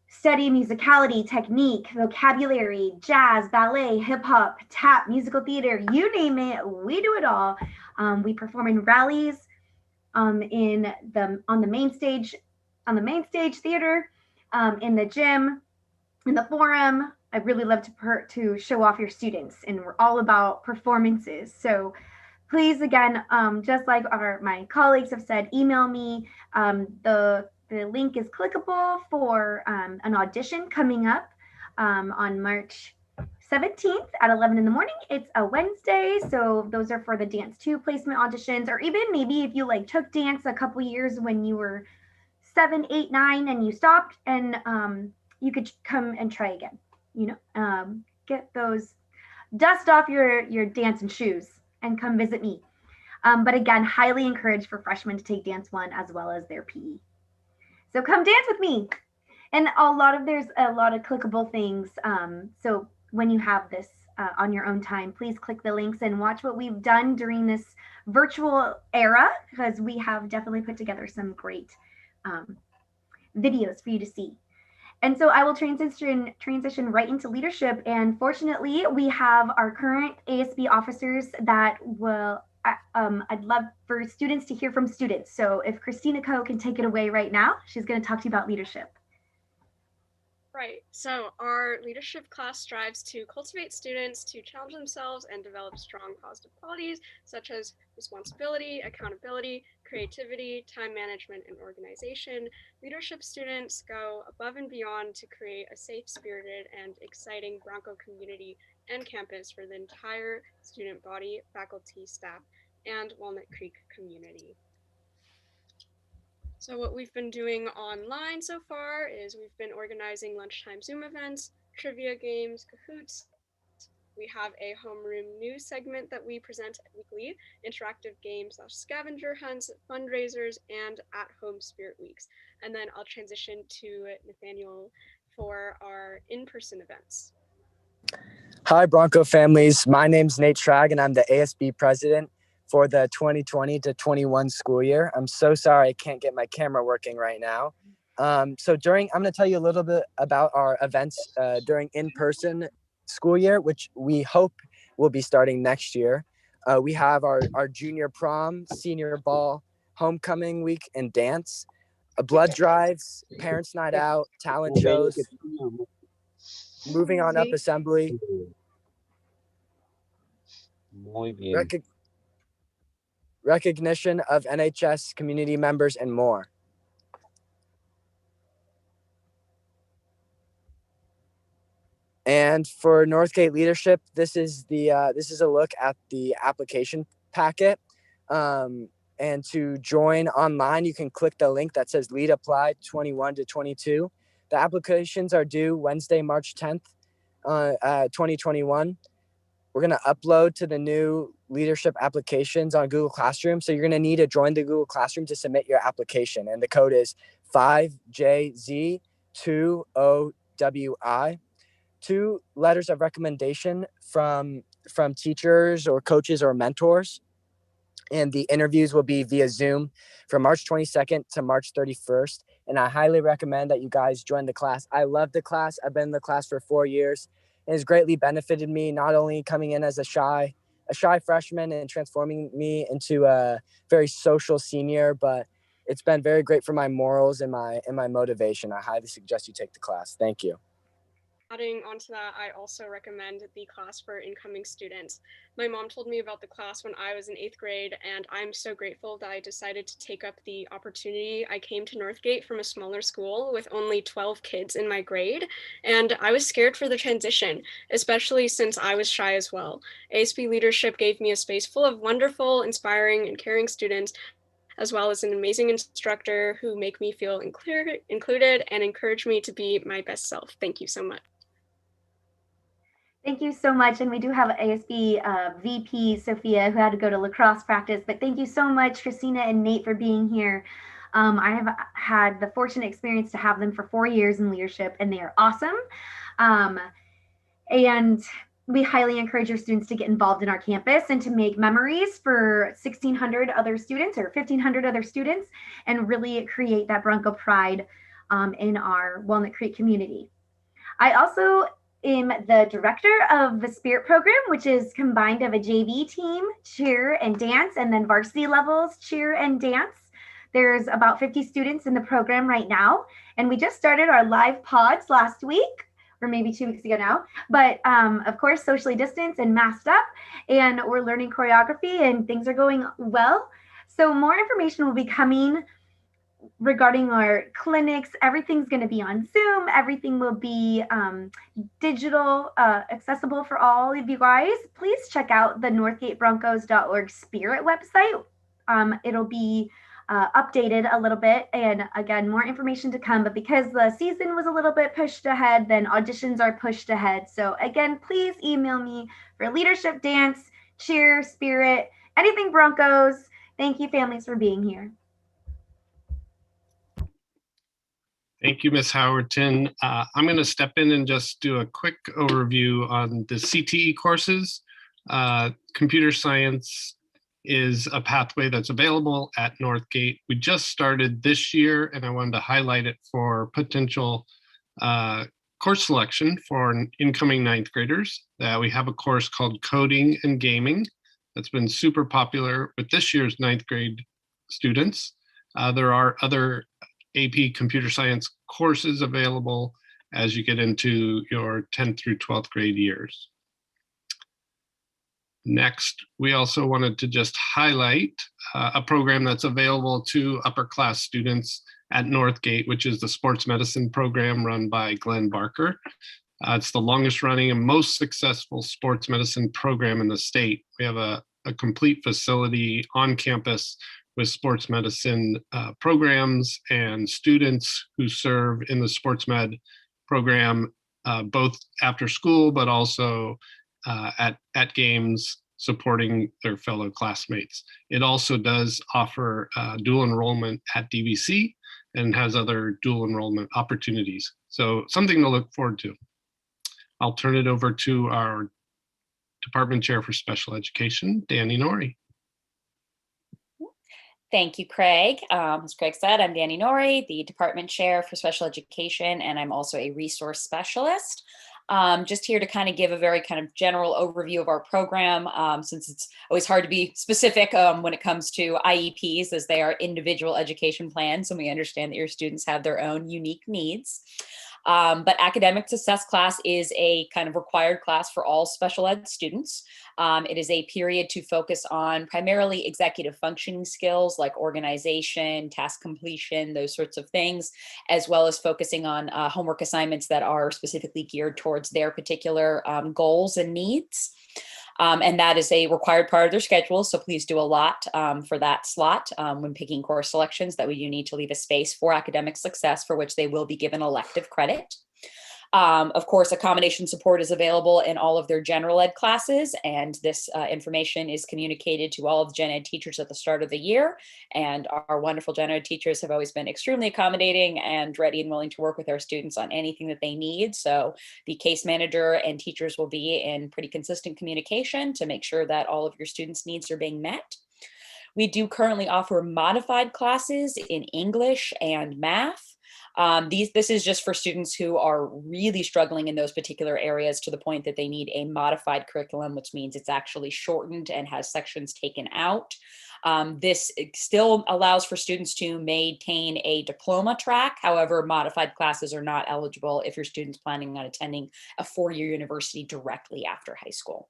Speaker 17: study musicality, technique, vocabulary, jazz, ballet, hip hop, tap, musical theater, you name it, we do it all. We perform in rallies on the main stage theater, in the gym, in the forum. I really love to show off your students, and we're all about performances. So please, again, just like my colleagues have said, email me. The link is clickable for an audition coming up on March 17th at 11 in the morning. It's a Wednesday, so those are for the Dance 2 placement auditions, or even maybe if you took dance a couple years when you were 7, 8, 9 and you stopped, and you could come and try again. Get those, dust off your dancing shoes and come visit me. But again, highly encouraged for freshmen to take Dance 1 as well as their PE. So come dance with me. And there's a lot of clickable things. So when you have this on your own time, please click the links and watch what we've done during this virtual era, because we have definitely put together some great videos for you to see. And so I will transition right into leadership. And fortunately, we have our current ASB officers that will, I'd love for students to hear from students. So if Christina Coe can take it away right now, she's going to talk to you about leadership.
Speaker 18: Right. So our leadership class strives to cultivate students to challenge themselves and develop strong positive qualities such as responsibility, accountability, creativity, time management, and organization. Leadership students go above and beyond to create a safe, spirited, and exciting Bronco community and campus for the entire student body, faculty, staff, and Walnut Creek community. So what we've been doing online so far is we've been organizing lunchtime Zoom events, trivia games, Kahoots. We have a homeroom news segment that we present weekly, interactive games, scavenger hunts, fundraisers, and at-home spirit weeks. And then I'll transition to Nathaniel for our in-person events.
Speaker 19: Hi, Bronco families. My name's Nate Tragg, and I'm the ASB president for the 2020 to 21 school year. I'm so sorry I can't get my camera working right now. I'm going to tell you a little bit about our events during in-person school year, which we hope will be starting next year. We have our junior prom, senior ball, homecoming week, and dance, blood drives, parents' night out, talent shows, moving on up assembly, recognition of NHS community members, and more. And for Northgate leadership, this is a look at the application packet. And And to join online, you can click the link that says Lead Apply 21 to 22. The applications are due Wednesday, March 10th, 2021. We're going to upload to the new leadership applications on Google Classroom. So you're going to need to join the Google Classroom to submit your application. And the code is 5JZ2OWI. 2 letters of recommendation from teachers or coaches or mentors. And the interviews will be via Zoom from March 22nd to March 31st. And I highly recommend that you guys join the class. I love the class. I've been in the class for 4 years. It has greatly benefited me, not only coming in as a shy freshman and transforming me into a very social senior, but it's been very great for my morals and my motivation. I highly suggest you take the class. Thank you.
Speaker 18: Adding onto that, I also recommend the class for incoming students. My mom told me about the class when I was in 8th grade, and I'm so grateful that I decided to take up the opportunity. I came to Northgate from a smaller school with only 12 kids in my grade, and I was scared for the transition, especially since I was shy as well. ASB leadership gave me a space full of wonderful, inspiring, and caring students, as well as an amazing instructor who make me feel included and encourage me to be my best self. Thank you so much.
Speaker 17: Thank you so much. And we do have ASB VP Sophia, who had to go to lacrosse practice. But thank you so much, Christina and Nate, for being here. I have had the fortunate experience to have them for 4 years in leadership, and they are awesome. And we highly encourage your students to get involved in our campus and to make memories for 1,600 other students or 1,500 other students, and really create that Bronco pride in our Walnut Creek community. I also am the director of the Spirit program, which is combined of a JV team, cheer and dance, and then varsity levels, cheer and dance. There's about 50 students in the program right now, and we just started our live pods last week, or maybe 2 weeks ago now, but of course, socially distanced and masked up, and we're learning choreography, and things are going well. So more information will be coming regarding our clinics. Everything's going to be on Zoom. Everything will be digital, accessible for all of you guys. Please check out the northgatebroncos.org Spirit website. It'll be updated a little bit, and again, more information to come. But because the season was a little bit pushed ahead, then auditions are pushed ahead. So again, please email me for leadership, dance, cheer, spirit, anything Broncos. Thank you, families, for being here.
Speaker 6: Thank you, Ms. Howerton. I'm going to step in and just do a quick overview on the CTE courses. Computer science is a pathway that's available at Northgate. We just started this year, and I wanted to highlight it for potential course selection for incoming 9th graders. We have a course called Coding and Gaming that's been super popular with this year's 9th grade students. There are other AP computer science courses available as you get into your 10th through 12th grade years. Next, we also wanted to just highlight a program that's available to upper class students at Northgate, which is the sports medicine program run by Glenn Barker. It's the longest running and most successful sports medicine program in the state. We have a complete facility on campus with sports medicine programs and students who serve in the sports med program, both after school, but also at games, supporting their fellow classmates. It also does offer dual enrollment at DVC and has other dual enrollment opportunities. So something to look forward to. I'll turn it over to our Department Chair for Special Education, Danny Norrie.
Speaker 20: Thank you, Craig. As Craig said, I'm Danny Norrie, the Department Chair for Special Education, and I'm also a resource specialist. Just here to kind of give a very kind of general overview of our program, since it's always hard to be specific when it comes to IEPs, as they are individual education plans, and we understand that your students have their own unique needs. But academic success class is a kind of required class for all special ed students. It is a period to focus on primarily executive functioning skills like organization, task completion, those sorts of things, as well as focusing on homework assignments that are specifically geared towards their particular goals and needs. And that is a required part of their schedule. So please do a lot for that slot when picking course selections, that you need to leave a space for academic success, for which they will be given elective credit. Of course, accommodation support is available in all of their general ed classes, and this information is communicated to all of the gen ed teachers at the start of the year. And our wonderful gen ed teachers have always been extremely accommodating and ready and willing to work with our students on anything that they need. So the case manager and teachers will be in pretty consistent communication to make sure that all of your students' needs are being met. We do currently offer modified classes in English and math. This is just for students who are really struggling in those particular areas to the point that they need a modified curriculum, which means it's actually shortened and has sections taken out. This still allows for students to maintain a diploma track. However, modified classes are not eligible if your student's planning on attending a four-year university directly after high school.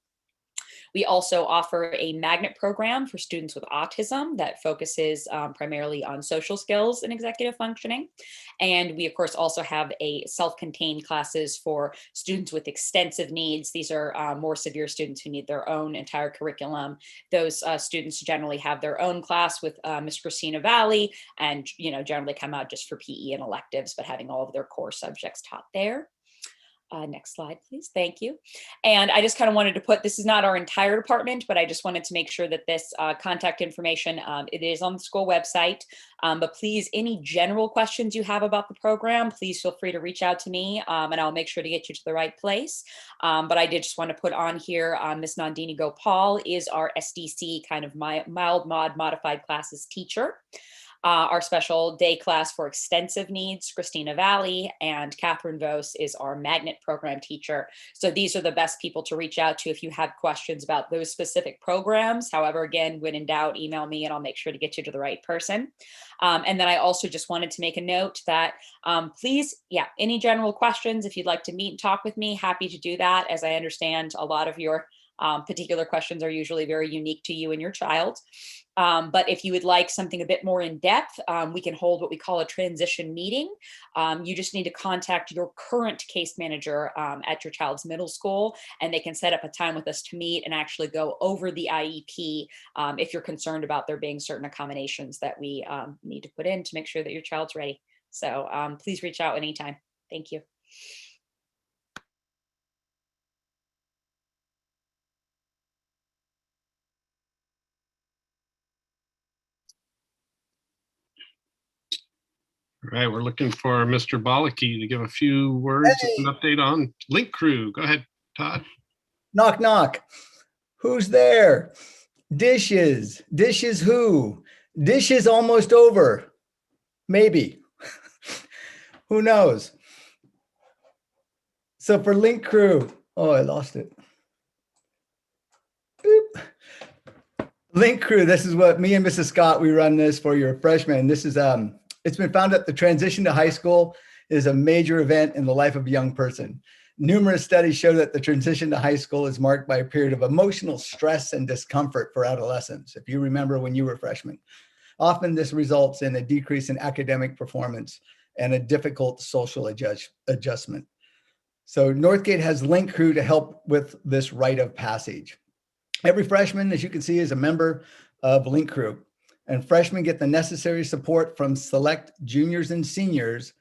Speaker 20: We also offer a magnet program for students with autism that focuses primarily on social skills and executive functioning. And we, of course, also have a self-contained classes for students with extensive needs. These are more severe students who need their own entire curriculum. Those students generally have their own class with Miss Christina Valley, and generally come out just for PE and electives, but having all of their core subjects taught there. Next slide, please. Thank you. And I just kind of wanted to put, this is not our entire department, but I just wanted to make sure that this contact information, it is on the school website. But please, any general questions you have about the program, please feel free to reach out to me and I'll make sure to get you to the right place. But I did just want to put on here, Ms. Nandini Gopal is our SDC kind of mild mod modified classes teacher. Our special day class for extensive needs, Christina Valley, and Catherine Vos is our magnet program teacher. So these are the best people to reach out to if you have questions about those specific programs. However, again, when in doubt, email me and I'll make sure to get you to the right person. And then I also just wanted to make a note that please, any general questions, if you'd like to meet and talk with me, happy to do that. As I understand, a lot of your particular questions are usually very unique to you and your child. But if you would like something a bit more in depth, we can hold what we call a transition meeting. You just need to contact your current case manager at your child's middle school, and they can set up a time with us to meet and actually go over the IEP if you're concerned about there being certain accommodations that we need to put in to make sure that your child's ready. So please reach out anytime. Thank you.
Speaker 6: All right, we're looking for Mr. Balaki to give a few words, an update on Link Crew. Go ahead, Todd.
Speaker 21: Knock, knock. Who's there? Dishes. Dishes who? Dishes almost over. Maybe. Who knows? So for Link Crew, oh, I lost it. Boop. Link Crew, this is what me and Mrs. Scott, we run this for your freshmen. This is it's been found that the transition to high school is a major event in the life of a young person. Numerous studies show that the transition to high school is marked by a period of emotional stress and discomfort for adolescents. If you remember when you were freshmen, often this results in a decrease in academic performance and a difficult social adjustment. So Northgate has Link Crew to help with this rite of passage. Every freshman, as you can see, is a member of Link Crew. And freshmen get the necessary support from select juniors and seniors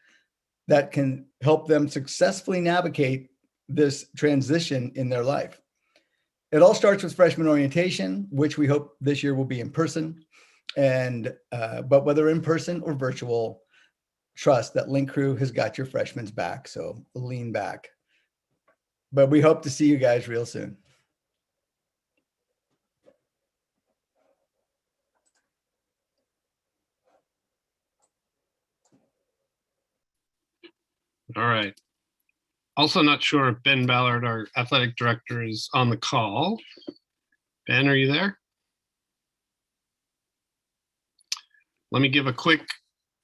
Speaker 21: that can help them successfully navigate this transition in their life. It all starts with freshman orientation, which we hope this year will be in person. And but whether in person or virtual, trust that Link Crew has got your freshmen's back. So lean back. But we hope to see you guys real soon.
Speaker 6: All right. Also not sure if Ben Ballard, our athletic director, is on the call. Ben, are you there? Let me give a quick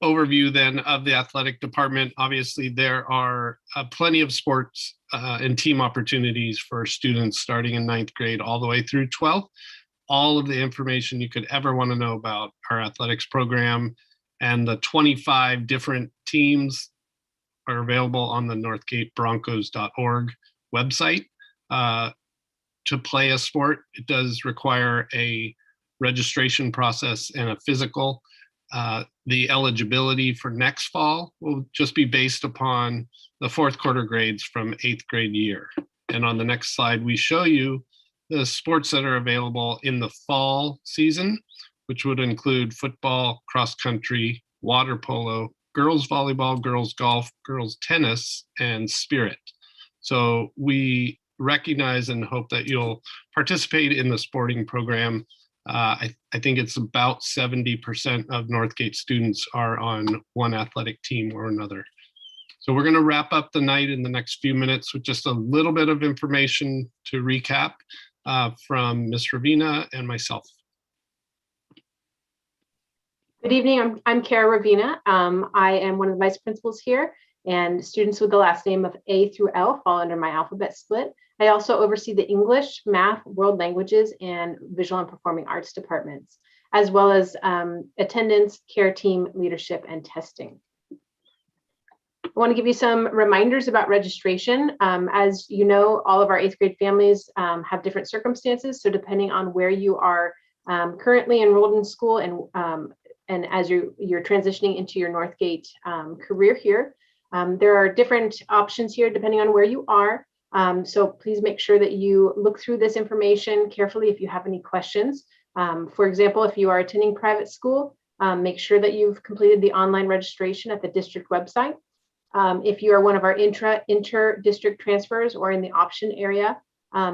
Speaker 6: overview then of the athletic department. Obviously, there are plenty of sports and team opportunities for students starting in 9th grade all the way through 12th. All of the information you could ever want to know about our athletics program and the 25 different teams are available on the northgatebroncos.org website. to play a sport, it does require a registration process and a physical. The eligibility for next fall will just be based upon the fourth quarter grades from 8th grade year. And on the next slide, we show you the sports that are available in the fall season, which would include football, cross country, water polo, girls volleyball, girls golf, girls tennis, and spirit. So we recognize and hope that you'll participate in the sporting program. I think it's about 70% of Northgate students are on one athletic team or another. So we're going to wrap up the night in the next few minutes with just a little bit of information to recap from Ms. Ravina and myself.
Speaker 2: Good evening, I'm Kara Ravina. I am one of the vice principals here, and students with the last name of A through L fall under my alphabet split. I also oversee the English, Math, World Languages, and Visual and Performing Arts departments, as well as attendance, care team, leadership, and testing. I want to give you some reminders about registration. As you know, all of our 8th grade families have different circumstances. So depending on where you are currently enrolled in school and as you're transitioning into your Northgate career here, there are different options here depending on where you are. So please make sure that you look through this information carefully if you have any questions. For example, if you are attending private school, make sure that you've completed the online registration at the district website. If you are one of our inter-district transfers or in the option area,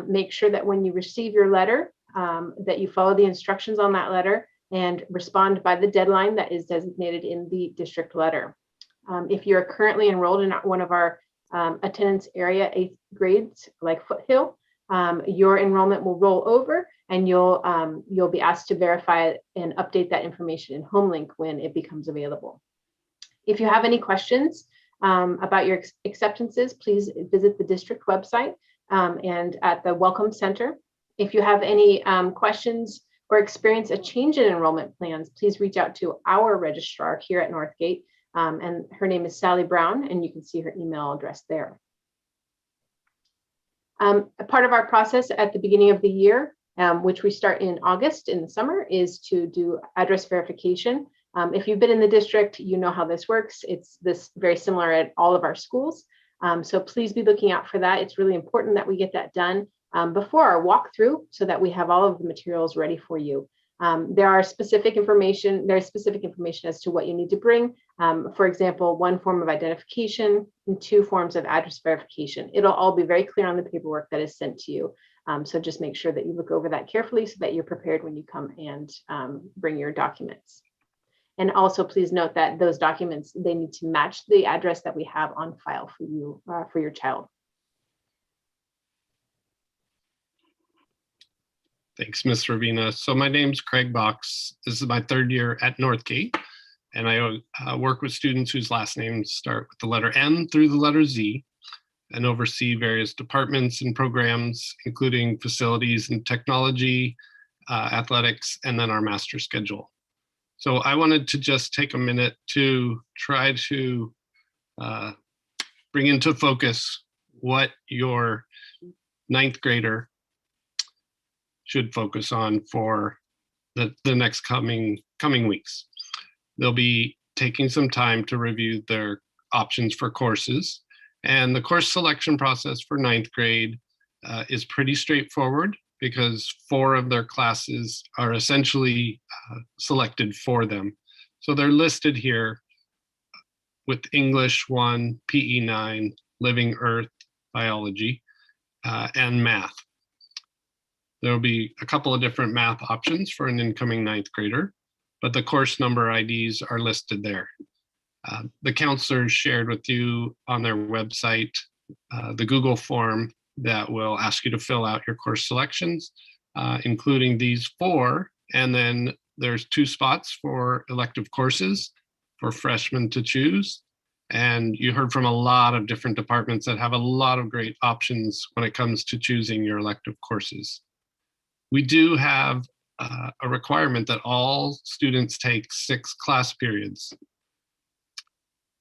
Speaker 2: make sure that when you receive your letter, that you follow the instructions on that letter and respond by the deadline that is designated in the district letter. If you're currently enrolled in one of our attendance area 8th grades like Foothill, your enrollment will roll over and you'll be asked to verify and update that information in HomeLink when it becomes available. If you have any questions about your acceptances, please visit the district website and at the Welcome Center. If you have any questions or experience a change in enrollment plans, please reach out to our registrar here at Northgate. And her name is Sally Brown, and you can see her email address there. A part of our process at the beginning of the year, which we start in August in the summer, is to do address verification. If you've been in the district, you know how this works. It's very similar at all of our schools. So please be looking out for that. It's really important that we get that done before our walkthrough so that we have all of the materials ready for you. There's specific information as to what you need to bring. For example, 1 form of identification and 2 forms of address verification. It'll all be very clear on the paperwork that is sent to you. So just make sure that you look over that carefully so that you're prepared when you come and bring your documents. And also please note that those documents, they need to match the address that we have on file for you, for your child.
Speaker 6: Thanks, Ms. Ravina. So my name's Craig Box. This is my 3rd year at Northgate, and I work with students whose last names start with the letter N through the letter Z, and oversee various departments and programs, including facilities and technology, athletics, and then our master schedule. So I wanted to just take a minute to try to bring into focus what your 9th grader should focus on for the next coming weeks. They'll be taking some time to review their options for courses, and the course selection process for 9th grade is pretty straightforward because 4 of their classes are essentially selected for them. So they're listed here with English 1, PE 9, Living Earth, Biology, and Math. There'll be a couple of different math options for an incoming 9th grader, but the course number IDs are listed there. The counselors shared with you on their website the Google form that will ask you to fill out your course selections, including these 4. And then there's 2 spots for elective courses for freshmen to choose. And you heard from a lot of different departments that have a lot of great options when it comes to choosing your elective courses. We do have a requirement that all students take 6 class periods.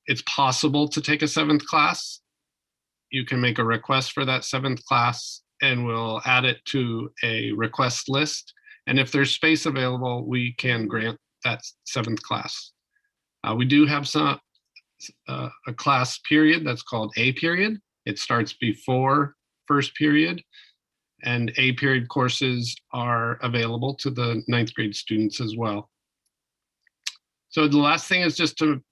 Speaker 6: It's possible to take a 7th class. You can make a request for that 7th class and we'll add it to a request list. And if there's space available, we can grant that 7th class. We do have a class period that's called A period. It starts before first period, and A period courses are available to the 9th grade students as well. So the last thing is just to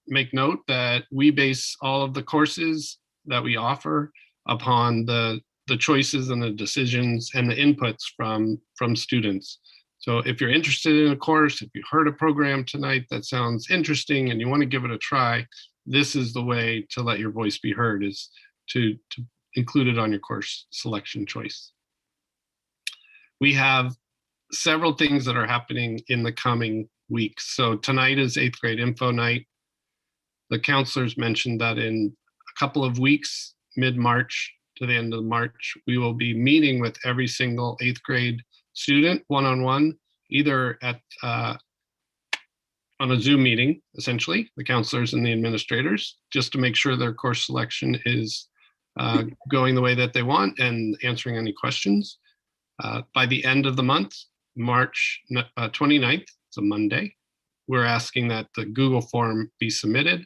Speaker 6: make note that we base all of the courses that we offer upon the choices and the decisions and the inputs from students. So if you're interested in a course, if you heard a program tonight that sounds interesting and you want to give it a try, this is the way to let your voice be heard, is to include it on your course selection choice. We have several things that are happening in the coming weeks. So tonight is 8th grade info night. The counselors mentioned that in a couple of weeks, mid-March to the end of March, we will be meeting with every single 8th grade student one-on-one, either at on a Zoom meeting, essentially, the counselors and the administrators, just to make sure their course selection is going the way that they want and answering any questions. By the end of the month, March 29th, it's a Monday, we're asking that the Google form be submitted.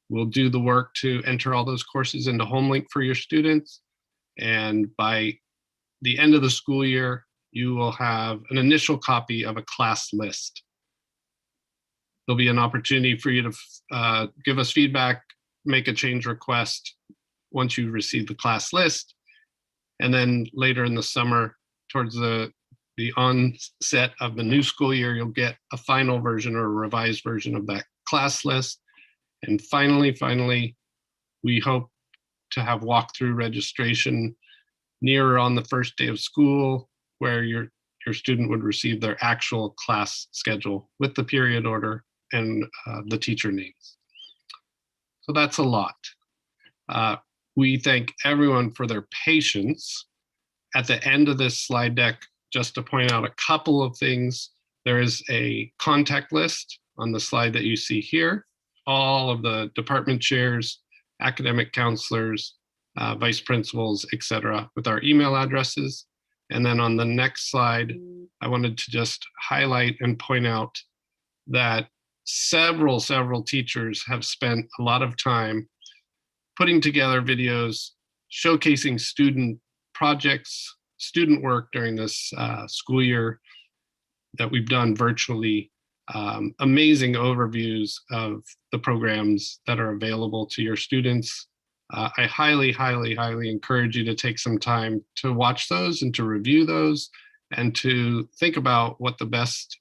Speaker 6: We'll do the work to enter all those courses into HomeLink for your students. And by the end of the school year, you will have an initial copy of a class list. There'll be an opportunity for you to give us feedback, make a change request once you receive the class list. And then later in the summer, towards the onset of the new school year, you'll get a final version or a revised version of that class list. And finally, we hope to have walkthrough registration nearer on the first day of school, where your student would receive their actual class schedule with the period order and the teacher names. So that's a lot. We thank everyone for their patience. At the end of this slide deck, just to point out a couple of things, there is a contact list on the slide that you see here. All of the department chairs, academic counselors, vice principals, etc., with our email addresses. And then on the next slide, I wanted to just highlight and point out that several teachers have spent a lot of time putting together videos showcasing student projects, student work during this school year that we've done virtually. Amazing overviews of the programs that are available to your students. I highly encourage you to take some time to watch those and to review those and to think about what the best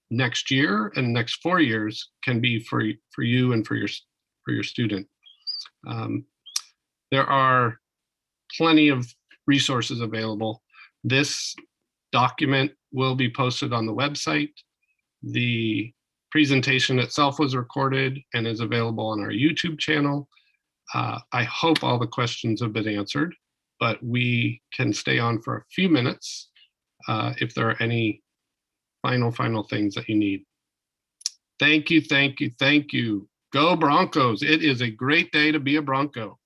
Speaker 6: next year and next 4 years can be for you and for your student. There are plenty of resources available. This document will be posted on the website. The presentation itself was recorded and is available on our YouTube channel. I hope all the questions have been answered, but we can stay on for a few minutes if there are any final things that you need. Thank you. Go Broncos. It is a great day to be a Bronco.